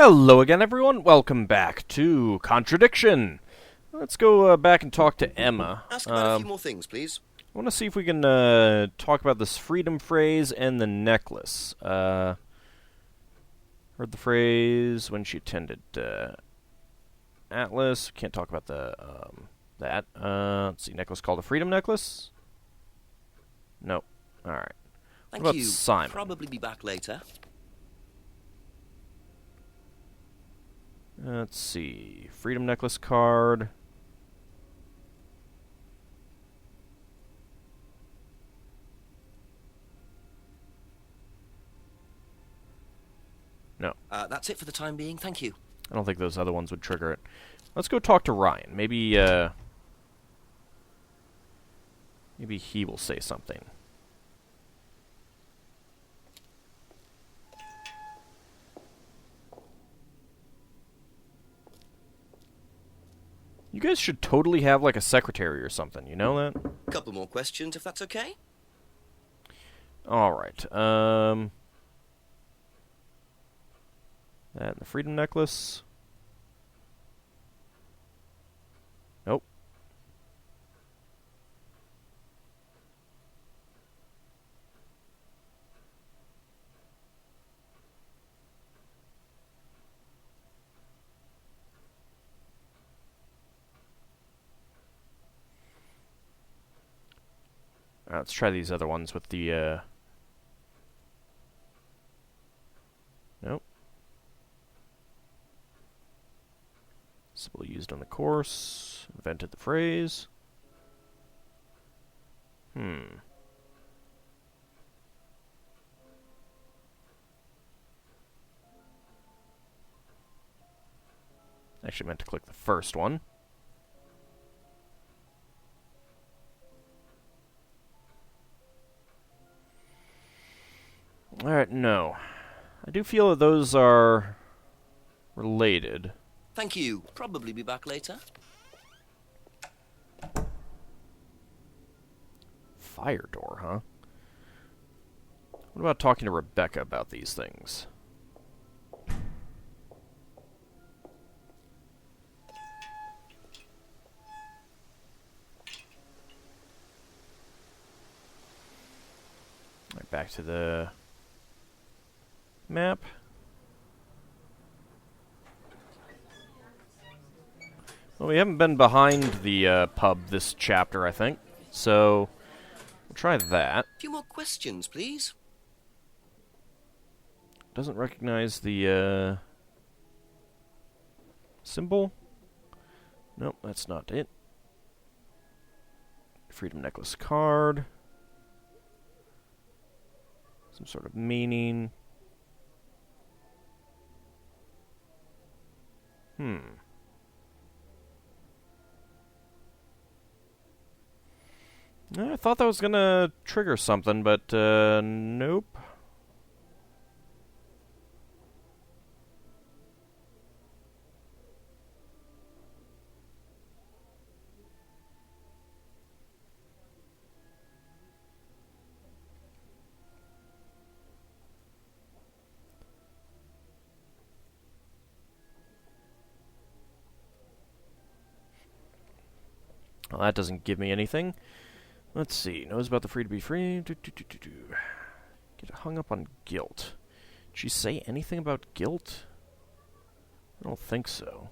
Hello again, everyone. Welcome back to Contradiction. Let's go back and talk to Emma. Ask about a few more things, please. I want to see if we can talk about this freedom phrase and the necklace. Heard the phrase when she attended Atlas. Can't talk about the that. Let's see, necklace called a freedom necklace? Nope. Alright. What about Thank you. Simon? Probably be back later. Let's see. Freedom necklace card. No. That's it for the time being. Thank you. I don't think those other ones would trigger it. Let's go talk to Ryan. Maybe he will say something. You guys should totally have, like, a secretary or something. You know that? A couple more questions, if that's okay. Alright. That and the freedom necklace. Nope. Let's try these other ones with the, Nope. Symbol used on the course. Invented the phrase. Actually meant to click the first one. Alright, no. I do feel that those are related. Thank you. Probably be back later. Fire door, huh? What about talking to Rebecca about these things? Alright, back to the map. Well, we haven't been behind the pub this chapter, I think. So, we'll try that. A few more questions, please. Doesn't recognize the symbol. Nope, that's not it. Freedom necklace card. Some sort of meaning. I thought that was gonna trigger something, but nope. Well, that doesn't give me anything. Let's see. Knows about the free to be free. Get hung up on guilt. Did she say anything about guilt? I don't think so.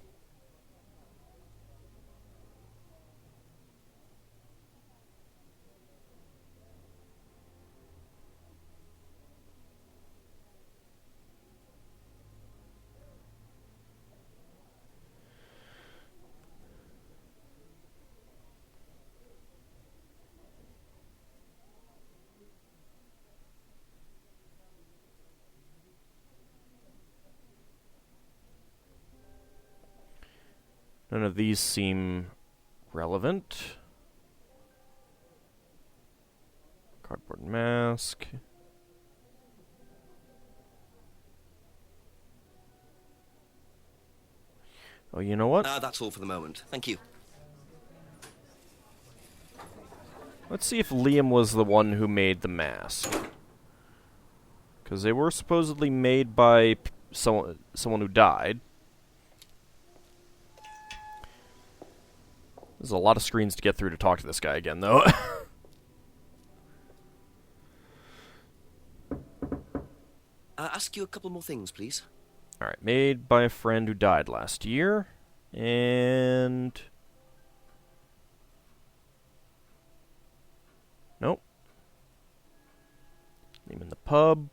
None of these seem relevant. Cardboard mask. Oh, you know what? That's all for the moment. Thank you. Let's see if Liam was the one who made the mask. Because they were supposedly made by someone who died. There's a lot of screens to get through to talk to this guy again, though. Ask you a couple more things, please. Alright, made by a friend who died last year. And... nope. Name in the pub.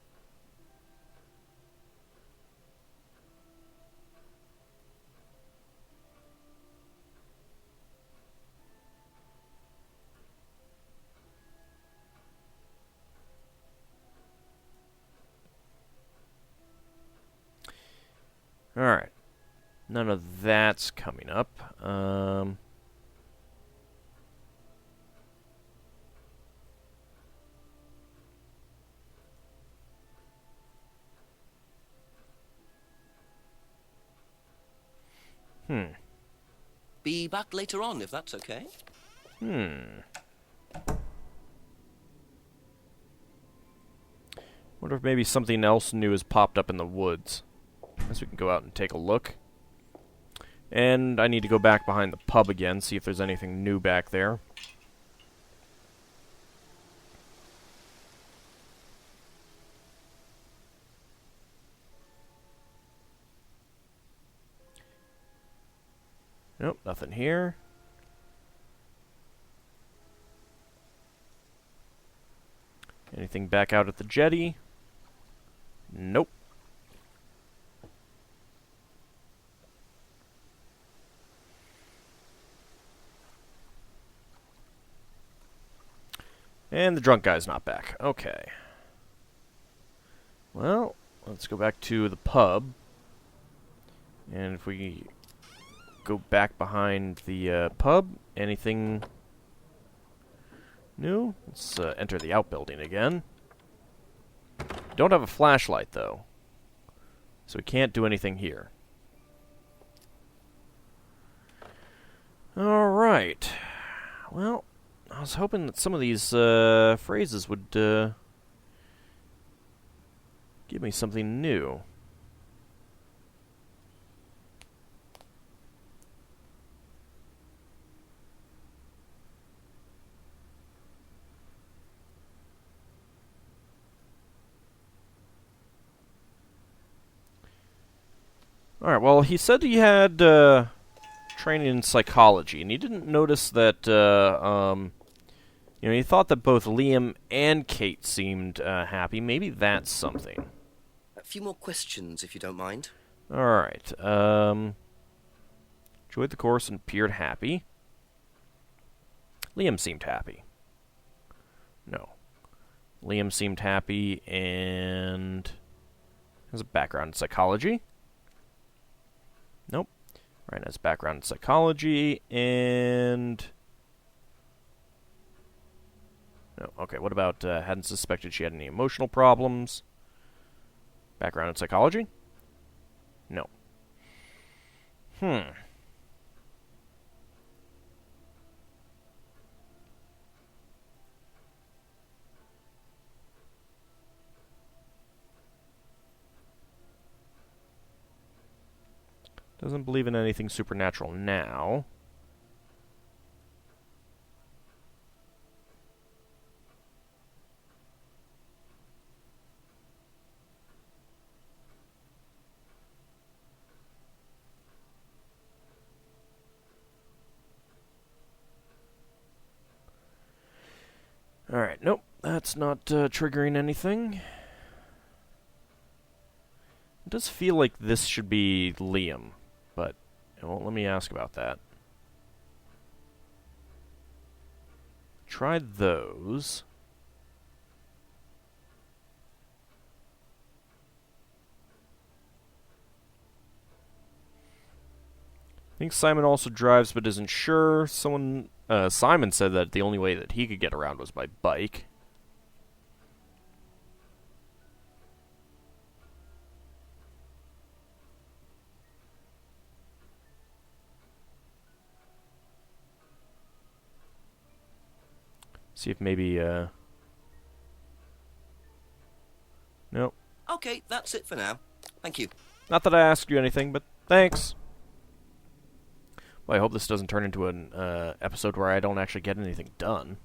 Alright. None of that's coming up. Be back later on, if that's okay. Wonder if maybe something else new has popped up in the woods. Guess we can go out and take a look. And I need to go back behind the pub again, see if there's anything new back there. Nope, nothing here. Anything back out at the jetty? Nope. And the drunk guy's not back. Okay. Well, let's go back to the pub. And if we go back behind the pub, anything new? Let's enter the outbuilding again. Don't have a flashlight, though. So we can't do anything here. Alright. Well, I was hoping that some of these phrases would give me something new. Alright, well, he said he had training in psychology, and he didn't notice that, he thought that both Liam and Kate seemed happy. Maybe that's something. A few more questions, if you don't mind. Alright, enjoyed the course and appeared happy. Liam seemed happy. No. Liam seemed happy and has a background in psychology. Nope. Ryan has background in psychology, and... no, okay, what about, hadn't suspected she had any emotional problems? Background in psychology? No. Doesn't believe in anything supernatural now. Alright, nope, that's not triggering anything. It does feel like this should be Liam, but it won't let me ask about that. Tried those. I think Simon also drives but isn't sure. Simon said that the only way that he could get around was by bike. See if maybe, nope. Okay, that's it for now. Thank you. Not that I asked you anything, but thanks. Well, I hope this doesn't turn into an episode where I don't actually get anything done.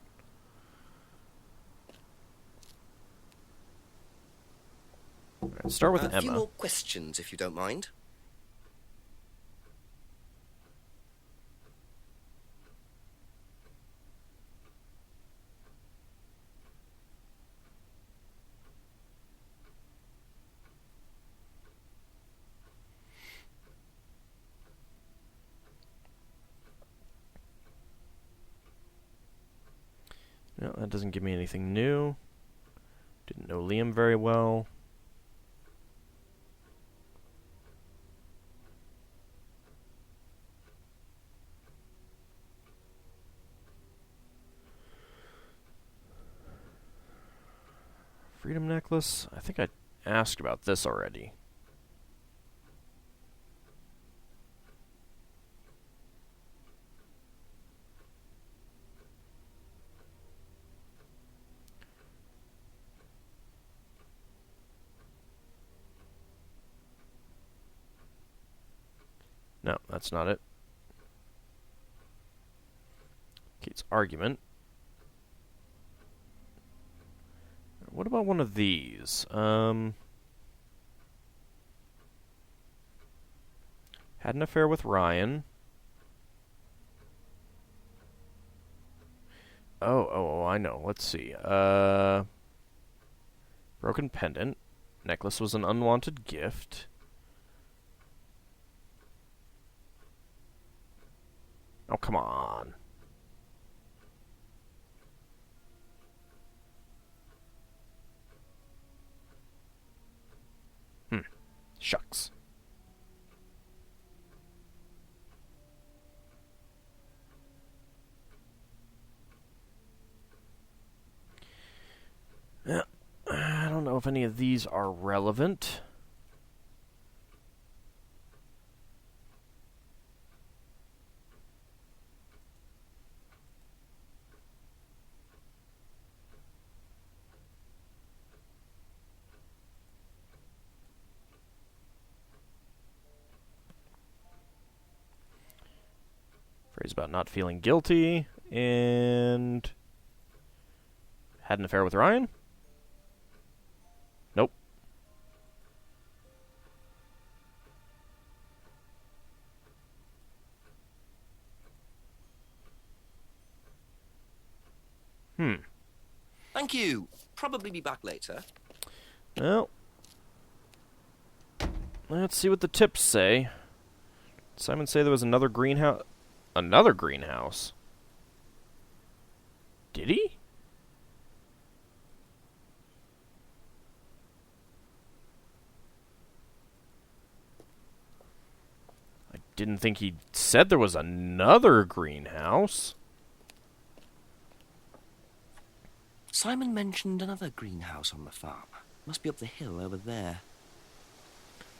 Right, start with Emma. A few more questions, if you don't mind. No, that doesn't give me anything new. Didn't know Liam very well. Freedom necklace? I think I asked about this already. No, that's not it. Kate's argument. What about one of these? Had an affair with Ryan. Oh, I know. Let's see. Broken pendant. Necklace was an unwanted gift. Oh, come on. Shucks. Yeah, I don't know if any of these are relevant. Phrase about not feeling guilty, and had an affair with Ryan? Nope. Thank you. Probably be back later. Well, let's see what the tips say. Did Simon say there was another greenhouse? Another greenhouse? Did he? I didn't think he said there was another greenhouse. Simon mentioned another greenhouse on the farm. Must be up the hill over there.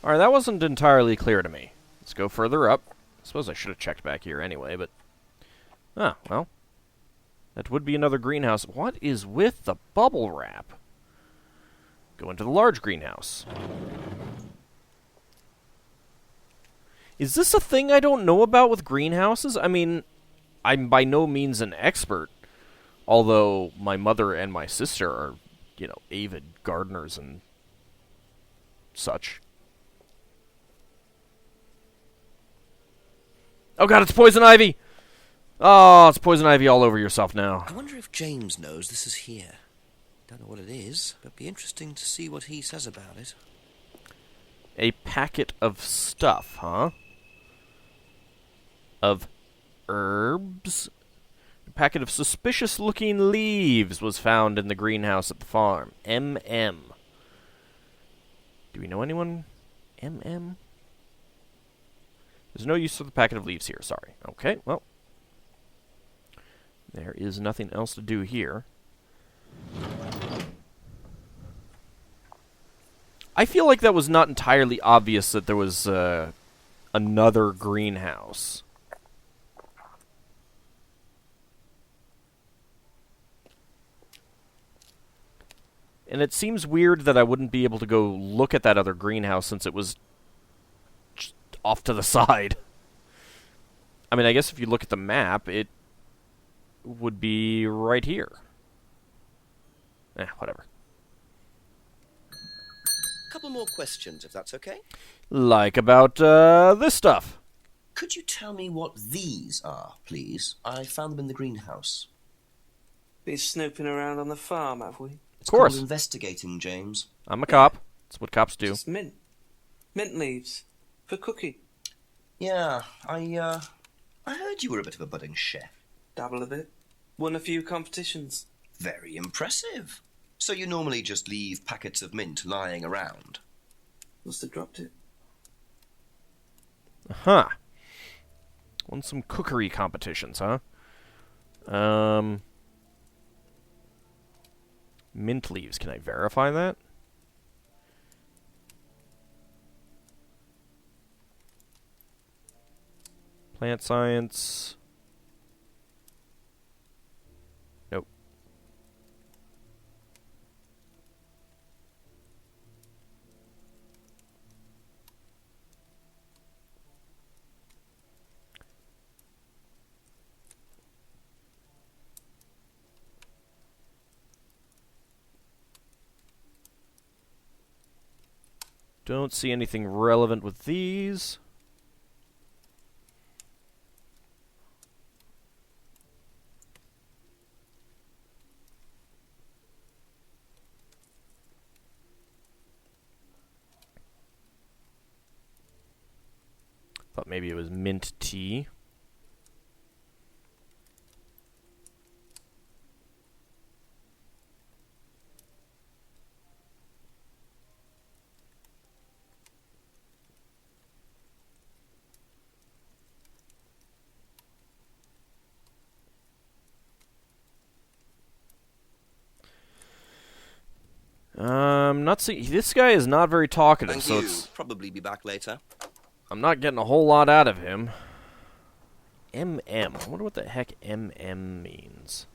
Alright, that wasn't entirely clear to me. Let's go further up. I suppose I should have checked back here anyway, but... Ah, well. That would be another greenhouse. What is with the bubble wrap? Go into the large greenhouse. Is this a thing I don't know about with greenhouses? I mean, I'm by no means an expert. Although my mother and my sister are, you know, avid gardeners and such. Oh god, it's poison ivy! Oh, it's poison ivy all over yourself now. I wonder if James knows this is here. Don't know what it is, but be interesting to see what he says about it. A packet of stuff, huh? Of herbs? A packet of suspicious-looking leaves was found in the greenhouse at the farm. M.M. Do we know anyone? M.M.? There's no use for the packet of leaves here, sorry. Okay, well. There is nothing else to do here. I feel like that was not entirely obvious that there was another greenhouse. And it seems weird that I wouldn't be able to go look at that other greenhouse since it was off to the side. I mean, I guess if you look at the map, it would be right here. Whatever. Couple more questions, if that's okay. Like about this stuff. Could you tell me what these are, please? I found them in the greenhouse. Been snooping around on the farm, have we? It's Of course. called investigating, James. I'm a cop. That's what cops do. Just mint. Mint leaves. For cooking. Yeah, I heard you were a bit of a budding chef. Dabble a bit. Won a few competitions. Very impressive. So you normally just leave packets of mint lying around? Must have dropped it. Huh. Won some cookery competitions, huh? Mint leaves. Can I verify that? Plant science. Nope. Don't see anything relevant with these. Thought maybe it was mint tea. Not see. This guy is not very talkative, Thank so you. it's. Probably be back later. I'm not getting a whole lot out of him. MM. I wonder what the heck MM means.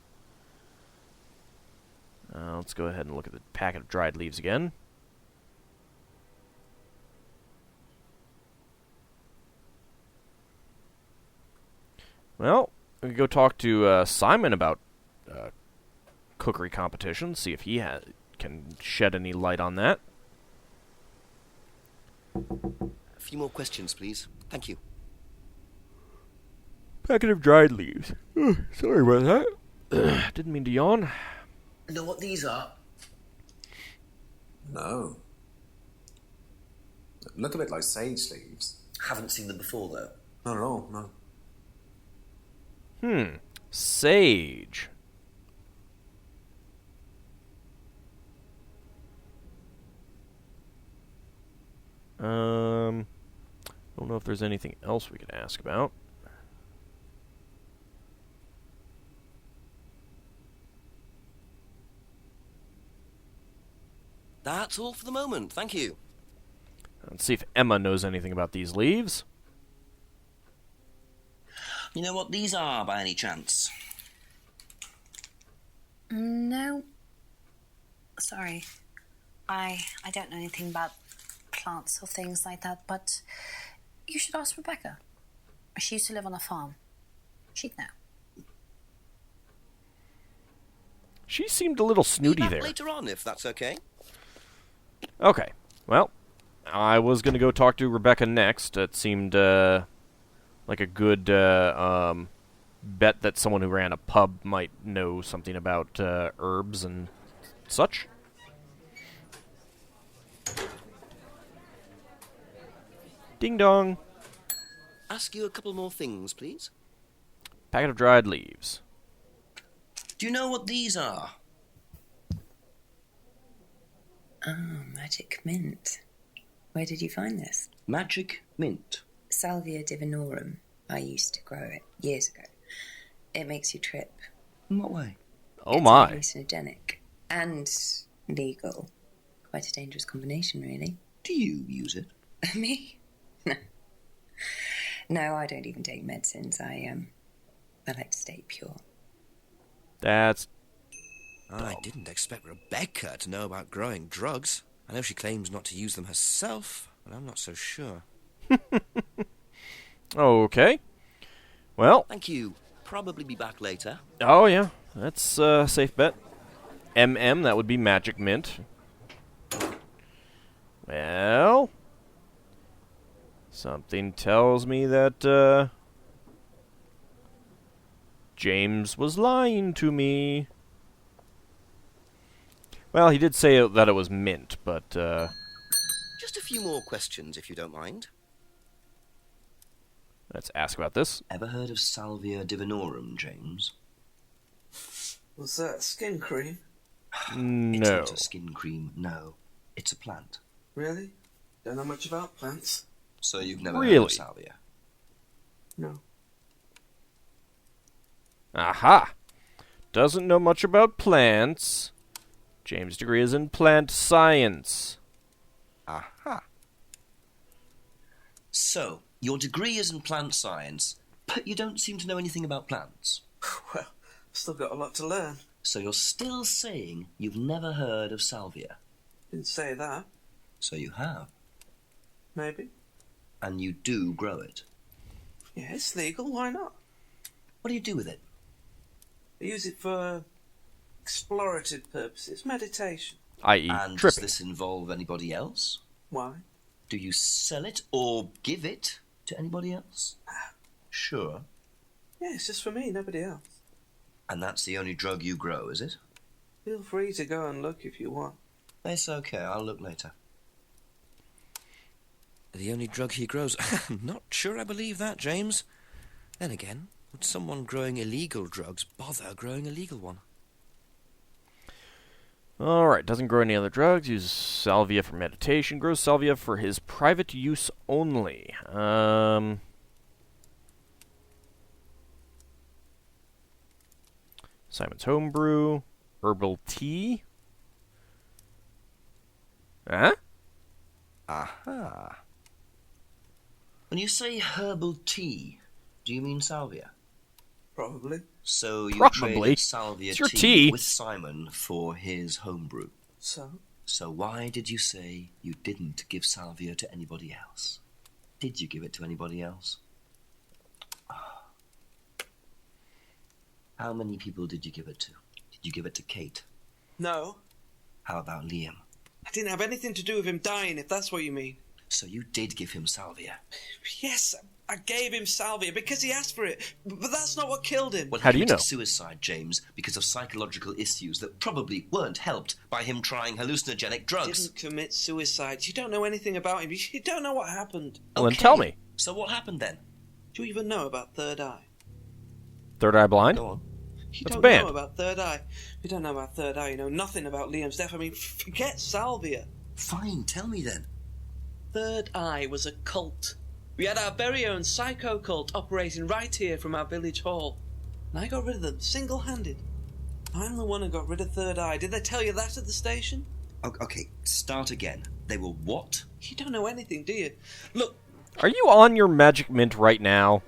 Let's go ahead and look at the packet of dried leaves again. Well, we can go talk to Simon about cookery competitions, see if he can shed any light on that. A few more questions, please. Thank you. Packet of dried leaves. Sorry about that. Didn't mean to yawn. Know what these are? No. Look a bit like sage leaves. Haven't seen them before, though. Not at all, no. Sage. Don't know if there's anything else we could ask about. That's all for the moment. Thank you. Let's see if Emma knows anything about these leaves. You know what these are, by any chance? No. Sorry. I don't know anything about plants or things like that, but you should ask Rebecca. She used to live on a farm. She'd know. She seemed a little snooty Be back there. later on, if that's okay. Okay, well, I was going to go talk to Rebecca next. It seemed like a good bet that someone who ran a pub might know something about herbs and such. Ding dong. Ask you a couple more things, please. Packet of dried leaves. Do you know what these are? Oh, magic mint. Where did you find this? Magic mint. Salvia divinorum. I used to grow it years ago. It makes you trip. In what way? Oh It's my. hallucinogenic. And legal. Quite a dangerous combination, really. Do you use it? Me? No. No, I don't even take medicines. I like to stay pure. That's... I didn't expect Rebecca to know about growing drugs. I know she claims not to use them herself, but I'm not so sure. Okay. Well, Thank you. Probably be back later. oh yeah, that's a safe bet. That would be Magic Mint. Well, something tells me that, James was lying to me. Well, he did say that it was mint, but, Just a few more questions, if you don't mind. let's ask about this. Ever heard of Salvia divinorum, James? Was that skin cream? It's No. not a skin cream, no. It's a plant. Really? Don't know much about plants. So you've never heard Really? of Salvia? No. Aha! Doesn't know much about plants. James' degree is in plant science. Aha. So, your degree is in plant science, but you don't seem to know anything about plants. Well, I've still got a lot to learn. So you're still saying you've never heard of Salvia? Didn't say that. So you have. Maybe. And you do grow it. Yeah, it's legal. Why not? What do you do with it? I use it for explorative purposes. Meditation. I.e. And does tripping. this involve anybody else? Why? Do you sell it or give it to anybody else? Sure. Yeah, it's just for me, nobody else. And that's the only drug you grow, is it? Feel free to go and look if you want. It's okay, I'll look later. The only drug he grows? I'm not sure I believe that, James. Then again, would someone growing illegal drugs bother growing a legal one? Alright, doesn't grow any other drugs, uses salvia for meditation, grows salvia for his private use only. Simon's Homebrew, herbal tea. Huh? Aha. When you say herbal tea, do you mean salvia? Probably. So you Probably. traded salvia It's your tea tea. with Simon for his homebrew. So? So why did you say you didn't give salvia to anybody else? Did you give it to anybody else? How many people did you give it to? Did you give it to Kate? No. How about Liam? I didn't have anything to do with him dying, if that's what you mean. So you did give him salvia. Yes, I gave him salvia because he asked for it. But that's not what killed him. Well, How he do you committed know? suicide, James, because of psychological issues that probably weren't helped by him trying hallucinogenic drugs. Didn't commit suicide. You don't know anything about him. You don't know what happened. Well, then tell me. So what happened then? Do you even know about Third Eye? Third Eye Blind? Go on. You That's a don't band. know about Third Eye. You don't know about Third Eye. You know nothing about Liam's death. I mean, forget salvia. Fine, tell me then. Third Eye was a cult. We had our very own psycho cult operating right here from our village hall. And I got rid of them, single-handed. I'm the one who got rid of Third Eye. Did they tell you that at the station? Okay, start again. They were what? You don't know anything, do you? Look, Are you on your Magic Mint right now?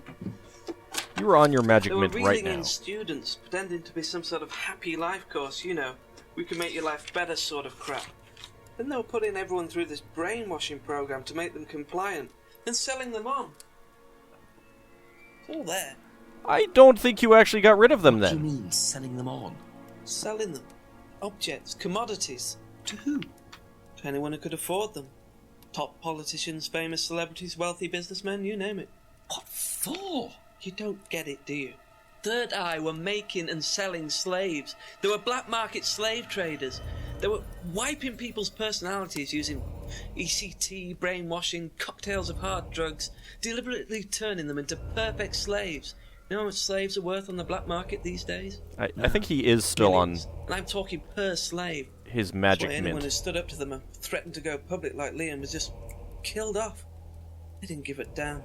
You are on your Magic they were Mint right reeling now. in students, pretending to be some sort of happy life course, you know. We can make your life better sort of crap. Then they were putting everyone through this brainwashing program to make them compliant, and selling them on. It's all there. I don't think you actually got rid of them What do you then. mean, selling them on? Selling them. Objects, commodities. To who? To anyone who could afford them. Top politicians, famous celebrities, wealthy businessmen, you name it. What for? You don't get it, do you? Third Eye were making and selling slaves. They were black market slave traders. They were wiping people's personalities using ECT, brainwashing, cocktails of hard drugs, deliberately turning them into perfect slaves. You know how much slaves are worth on the black market these days? I think he is still on Millions. And I'm talking per slave. his That's Magic why anyone who Mint. stood up to them and threatened to go public like Liam was just killed off. They didn't give it down.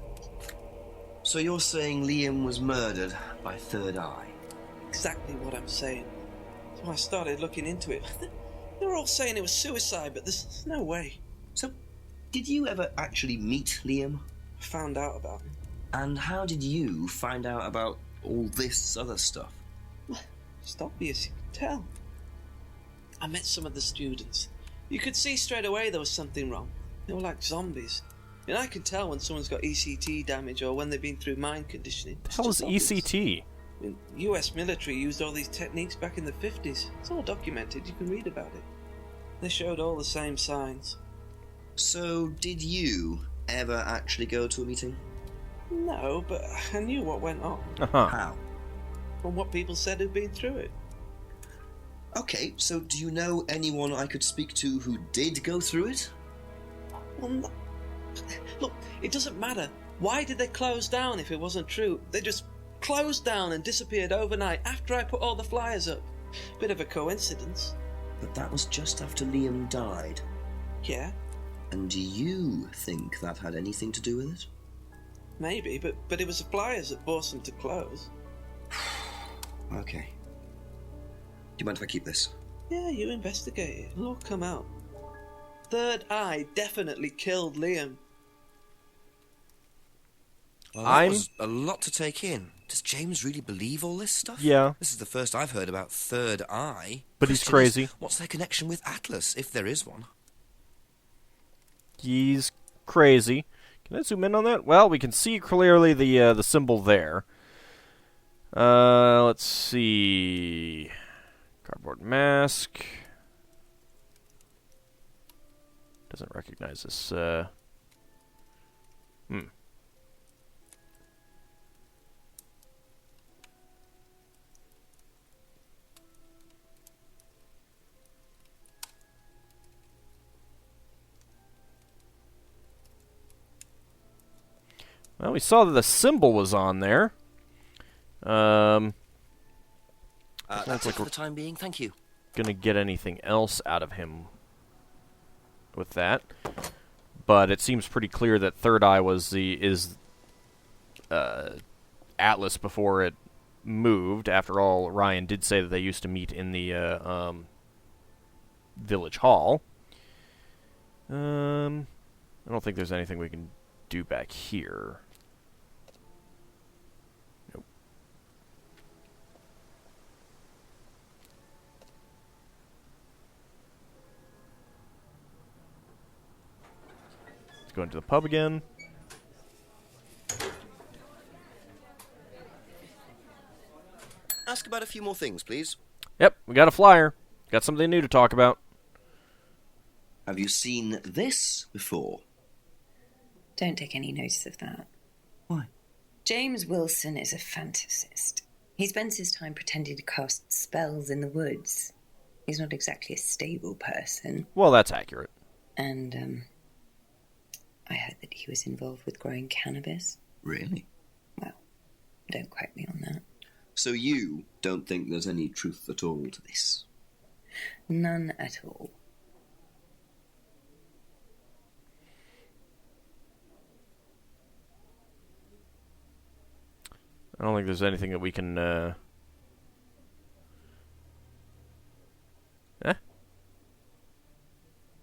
So you're saying Liam was murdered by Third Eye? Exactly what I'm saying. So I started looking into it. They were all saying it was suicide, but there's no way. So, did you ever actually meet Liam? I found out about him. And how did you find out about all this other stuff? It's obvious, you can tell. I met some of the students. You could see straight away there was something wrong. They were like zombies. I mean, I can tell when someone's got ECT damage or when they've been through mind conditioning. The hell is ECT? I mean, US military used all these techniques back in the 50s. It's all documented. You can read about it. They showed all the same signs. So, did you ever actually go to a meeting? No, but I knew what went on. How? From what people said who'd been through it. Okay, so do you know anyone I could speak to who did go through it? Well, no. Look, it doesn't matter. Why did they close down if it wasn't true? They just closed down and disappeared overnight after I put all the flyers up. Bit of a coincidence. But that was just after Liam died. Yeah, And do you think that had anything to do with it? maybe, but it was the flyers that forced them to close. Okay. Do you mind if I keep this? Yeah, you investigate it. It'll all come out. Third Eye definitely killed Liam. Well, that was a lot to take in. Does James really believe all this stuff? Yeah. This is the first I've heard about Third Eye. But he's Question crazy. is, what's their connection with Atlas, if there is one? He's crazy. Can I zoom in on that? Well, we can see clearly the symbol there. Let's see. Cardboard mask. Doesn't recognize this. Well, we saw that the symbol was on there. That's like it for we're the time being, thank you. gonna get anything else out of him with that, but it seems pretty clear that Third Eye was Atlas before it moved. After all, Ryan did say that they used to meet in the village hall. I don't think there's anything we can do back here. Nope. Let's go into the pub again. Ask about a few more things, please. Yep, we got a flyer. Got something new to talk about. Have you seen this before? Don't take any notice of that. Why? James Wilson is a fantasist. He spends his time pretending to cast spells in the woods. He's not exactly a stable person. Well, that's accurate. And, I heard that he was involved with growing cannabis. Really? Well, don't quote me on that. So you don't think there's any truth at all to this? None at all. I don't think there's anything that we can,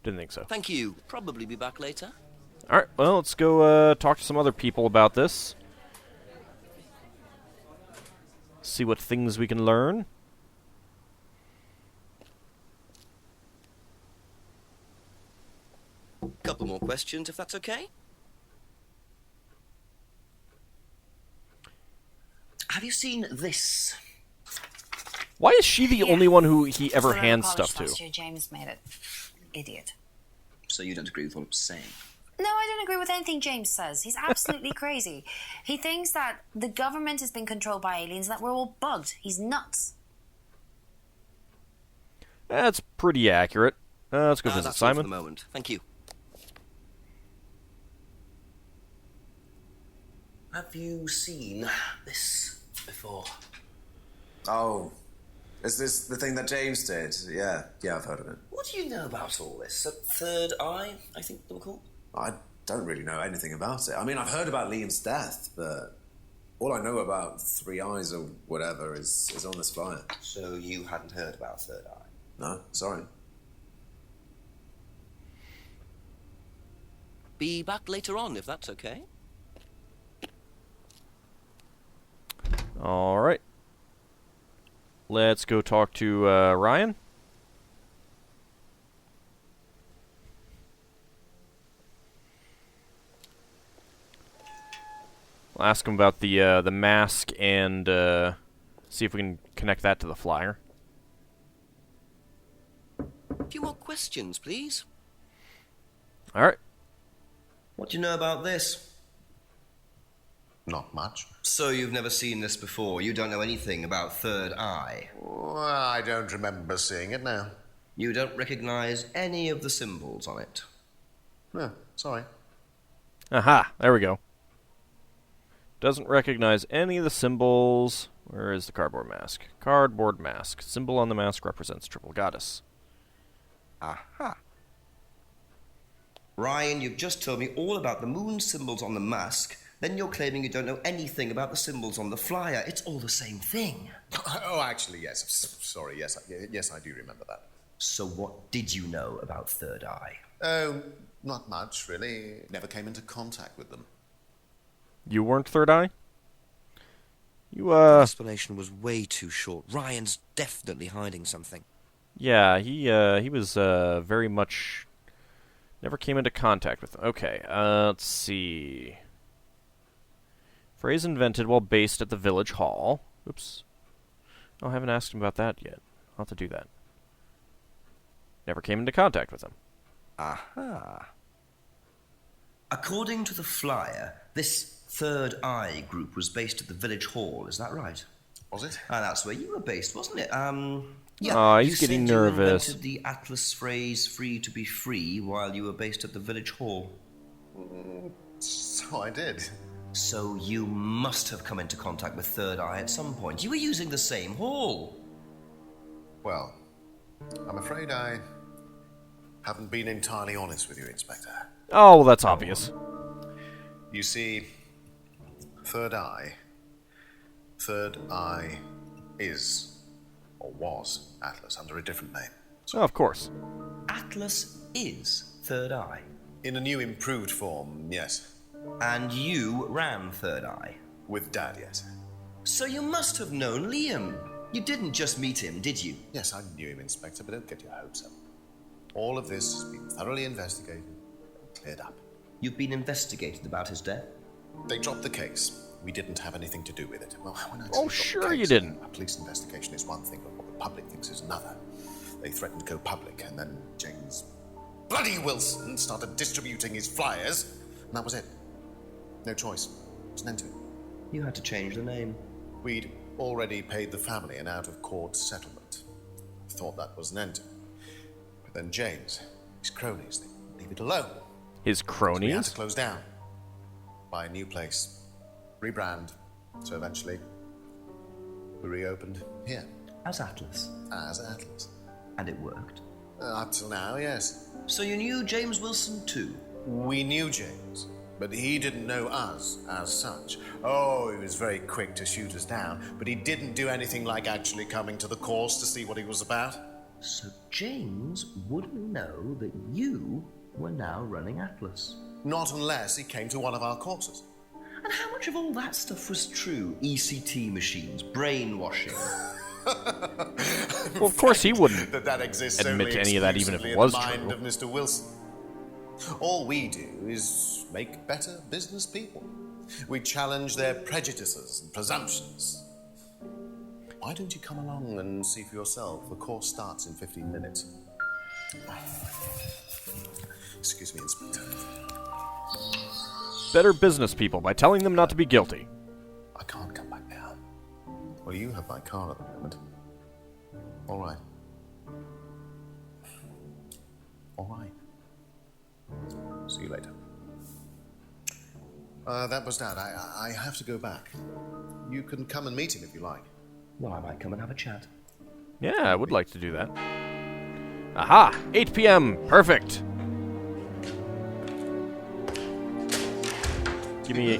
Didn't think so. Thank you. Probably be back later. Alright, well, let's go, talk to some other people about this. See what things we can learn. Couple more questions, if that's okay? Have you seen this? Why is she the only one who he ever So hands polished stuff to? last year, James made it. Idiot. So you don't agree with what I'm saying? No, I don't agree with anything James says. He's absolutely crazy. He thinks that the government has been controlled by aliens, that we're all bugged. He's nuts. That's pretty accurate. Let's go visit That's all for Simon. the moment. Thank you. Have you seen this before? Oh, is this the thing that James did? Yeah, I've heard of it. What do you know about all this? Third Eye, I think they were called? I don't really know anything about it. I mean, I've heard about Liam's death, but all I know about Three Eyes or whatever is on this flyer. So you hadn't heard about Third Eye? No, sorry. Be back later on, if that's okay. Alright. Let's go talk to Ryan. We'll ask him about the mask and see if we can connect that to the flyer. A few more questions, please. All right. What do you know about this? Not much. So you've never seen this before? You don't know anything about Third Eye? Well, I don't remember seeing it now. You don't recognize any of the symbols on it? No, sorry. Aha, there we go. Doesn't recognize any of the symbols. Where is the cardboard mask? Cardboard mask. Symbol on the mask represents triple goddess. Aha. Ryan, you've just told me all about the moon symbols on the mask. Then you're claiming you don't know anything about the symbols on the flyer. It's all the same thing. Oh, actually, yes. Sorry, yes, yes, I do remember that. So what did you know about Third Eye? Oh, not much, really. Never came into contact with them. You weren't Third Eye? You, The explanation was way too short. Ryan's definitely hiding something. Yeah, he was very much... Never came into contact with them. Okay, let's see... Phrase invented while based at the village hall. Oops. Oh, I haven't asked him about that yet. I'll have to do that. Never came into contact with him. Aha. According to the flyer, this Third Eye group was based at the village hall, is that right? Was it? Ah, that's where you were based, wasn't it? Yeah. Oh, he's you getting said nervous. You invented the Atlas phrase "free to be free" while you were based at the village hall. So I did. So you must have come into contact with Third Eye at some point. You were using the same hall. Well, I'm afraid I haven't been entirely honest with you, Inspector. Oh, well, that's obvious. You see, Third Eye is, or was, Atlas under a different name. Oh, of course. Atlas is Third Eye. In a new improved form, yes. And you ran Third Eye? With Dad, yes. So you must have known Liam. You didn't just meet him, did you? Yes, I knew him, Inspector, but don't get your hopes up. All of this has been thoroughly investigated and cleared up. You've been investigated about his death? They dropped the case. We didn't have anything to do with it. Well, when I say Oh, drop the sure case, you didn't. A police investigation is one thing, but what the public thinks is another. They threatened to go public, and then James bloody Wilson started distributing his flyers, and that was it. No choice. It was an end to it. You had to change the name. We'd already paid the family an out-of-court settlement. Thought that was an end to it. But then James, his cronies, they wouldn't leave it alone. His So we had cronies? to close down. Buy a new place. Rebrand. So eventually, we reopened here. As Atlas. As Atlas. And it worked. Up till now, yes. So you knew James Wilson too? We knew James, but he didn't know us as such. Oh, he was very quick to shoot us down, but he didn't do anything like actually coming to the course to see what he was about. So James wouldn't know that you were now running Atlas. Not unless he came to one of our courses. And how much of all that stuff was true? ECT machines, brainwashing. Well, of course he wouldn't that exists admit only to any of that, even if exclusively it was in the mind true. of Mr. Wilson. All we do is make better business people. We challenge their prejudices and presumptions. Why don't you come along and see for yourself? The course starts in 15 minutes. Excuse me, Inspector. Better business people by telling them not to be guilty. I can't come back now. Well, you have my car at the moment. All right. All right. See you later. That was Dad. I have to go back. You can come and meet him if you like. Well, I might come and have a chat. Yeah, I would like to do that. Aha! 8 p.m. Perfect! Give me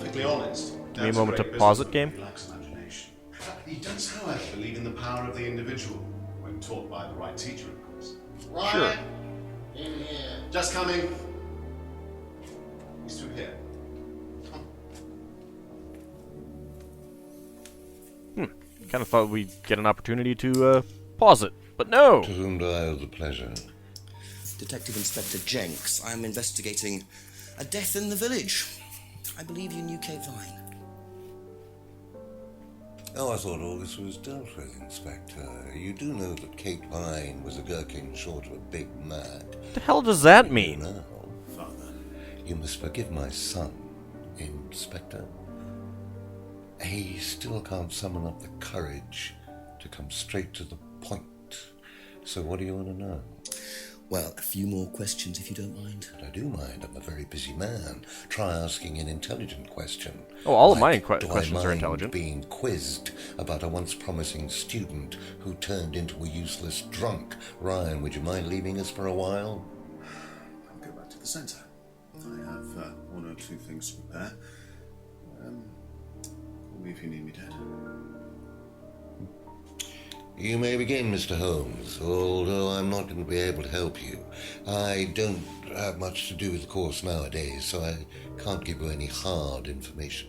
a moment to pause it, game. He does, however, believe in the power of the individual when taught by the right teacher, of course. Sure. In here. Just coming. He's through here. Kind of thought we'd get an opportunity to pause it, but no! To whom do I owe the pleasure? Detective Inspector Jenks, I'm investigating a death in the village. I believe you knew Kate Vine. Oh, I thought all this was dealt with, Inspector. You do know that Kate Vine was a gherkin short of a Big Mac. What the hell does that mean? Now, Father, you must forgive my son, Inspector. He still can't summon up the courage to come straight to the point. So what do you want to know? Well, a few more questions if you don't mind. I do mind. I'm a very busy man. Try asking an intelligent question. Oh, all of Like, my do I questions are mind intelligent. being quizzed about a once promising student who turned into a useless drunk. Ryan, would you mind leaving us for a while? I'll go back to the centre. I have one or two things to prepare. Call me if you need me, Dad. You may begin, Mr. Holmes, although I'm not going to be able to help you. I don't have much to do with the course nowadays, so I can't give you any hard information.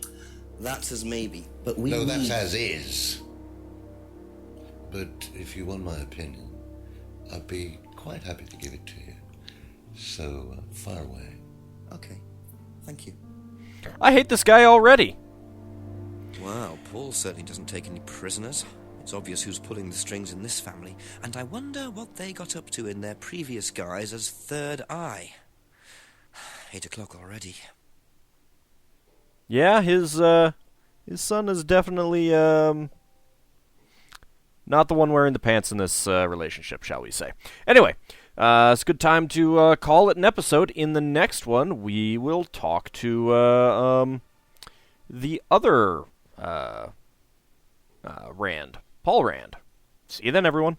That's as maybe, but we No, need... that's as is. But if you want my opinion, I'd be quite happy to give it to you. So, far away. Okay, thank you. I hate this guy already. Wow, Paul certainly doesn't take any prisoners. It's obvious who's pulling the strings in this family, and I wonder what they got up to in their previous guise as Third Eye. 8 o'clock already. Yeah, his son is definitely not the one wearing the pants in this relationship, shall we say. Anyway, it's a good time to call it an episode. In the next one, we will talk to the other Rand, Paul Rand. See you then, everyone.